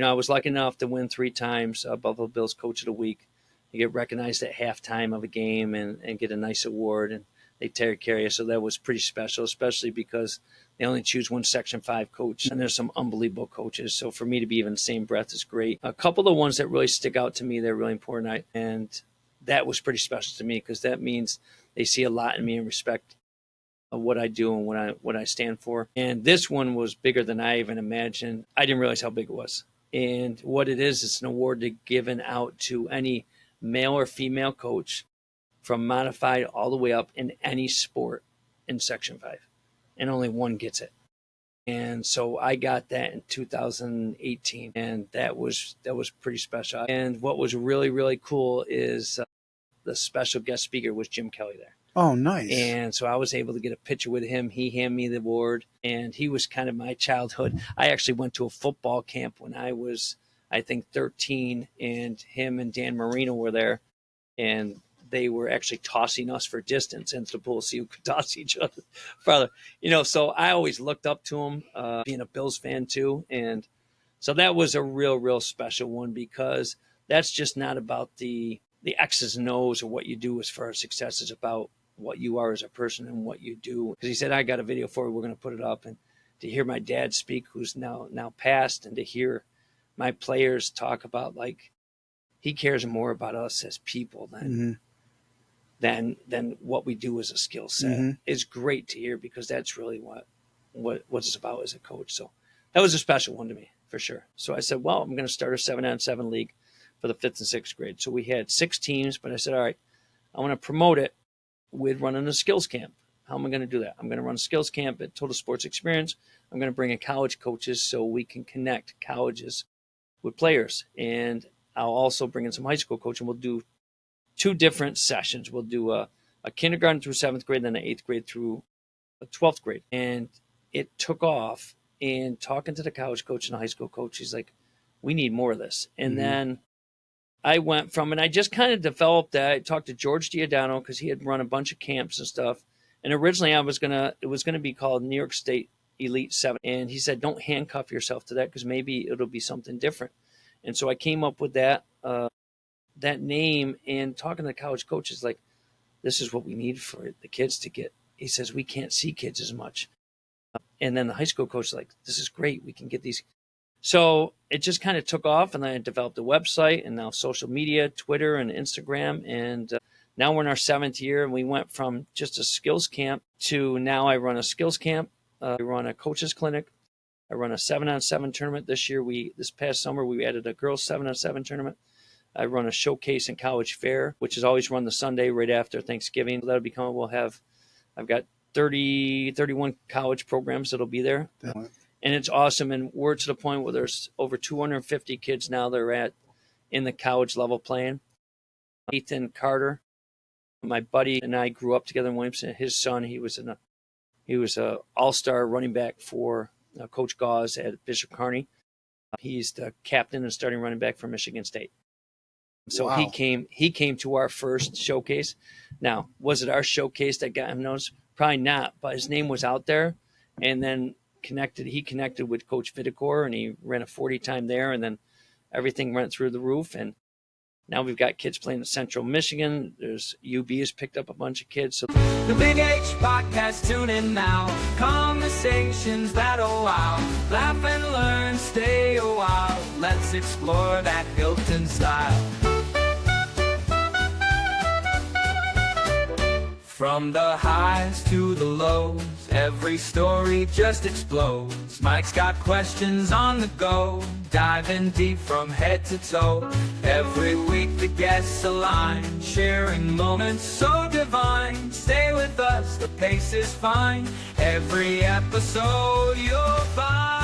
I was lucky enough to win 3 times Buffalo Bills Coach of the Week. You get recognized at halftime of a game and get a nice award, and they take care of you. So that was pretty special, especially because they only choose one Section 5 coach, and there's some unbelievable coaches. So for me to be even in the same breath is great. A couple of the ones that really stick out to me, they're really important, and that was pretty special to me because that means they see a lot in me and respect what I do and what I stand for. And this one was bigger than I even imagined. I didn't realize how big it was. And what it is, it's an award given out to any male or female coach from modified all the way up in any sport in Section 5. And only one gets it. And so I got that in 2018, and that was pretty special. And what was really, really cool is the special guest speaker was Jim Kelly there. Oh, nice. And so I was able to get a picture with him. He handed me the award, and he was kind of my childhood. I actually went to a football camp when I was, I think, 13, and him and Dan Marino were there, and they were actually tossing us for distance into the pool to see who could toss each other farther. So I always looked up to him, being a Bills fan too. And so that was a real, real special one because that's just not about the X's and O's or what you do as far as success. Is about what you are as a person and what you do. Because he said, I got a video for you, we're going to put it up. And to hear my dad speak, who's now passed, and to hear my players talk about, like, he cares more about us as people than what we do as a skill set. Is great to hear because that's really what it's about as a coach. So that was a special one to me for sure. So I said, well, I'm going to start a 7-on-7 league for the 5th and 6th grade. So we had 6 teams, but I said, all right, I want to promote it with running a skills camp. How am I going to do that? I'm going to run a skills camp at Total Sports Experience. I'm going to bring in college coaches so we can connect colleges with players. And I'll also bring in some high school coaching. We'll do 2 different sessions. We'll do a kindergarten through 7th grade, then an 8th grade through 12th grade. And it took off. And talking to the college coach and the high school coach, he's like, we need more of this. And then I went from, and I just kind of developed that. I talked to George Giordano because he had run a bunch of camps and stuff. And originally it was gonna be called New York State Elite 7. And he said, don't handcuff yourself to that because maybe it'll be something different. And so I came up with that name, and talking to the college coaches, like, this is what we need for the kids to get. He says, we can't see kids as much. And then the high school coach is like, this is great. We can get these. So it just kind of took off, and then I developed a website and now social media, Twitter and Instagram. And now we're in our 7th year, and we went from just a skills camp to now I run a skills camp. I run a coaches clinic. I run a 7-on-7 tournament this year. This past summer, we added a girls 7-on-7 tournament. I run a showcase and college fair, which is always run the Sunday right after Thanksgiving. That'll be coming. I've got 31 college programs that'll be there. And it's awesome. And we're to the point where there's over 250 kids now that are in the college level playing. Ethan Carter, my buddy, and I grew up together in Williamson. His son, he was a all-star running back for Coach Gauze at Bishop Kearney. He's the captain and starting running back for Michigan State. So wow. He came to our first showcase. Now, was it our showcase that got him noticed? Probably not, but his name was out there. And then he connected with Coach Vidicor, and he ran a 40 time there, and then everything went through the roof. And now we've got kids playing in Central Michigan. UB has picked up a bunch of kids. So the Big H Podcast, tune in now. Conversations that'll wow. Laugh and learn, stay a while. Let's explore that Hilton style. From the highs to the lows, every story just explodes. Mike's got questions on the go, diving deep from head to toe. Every week the guests align, sharing moments so divine. Stay with us, the pace is fine. Every episode you'll find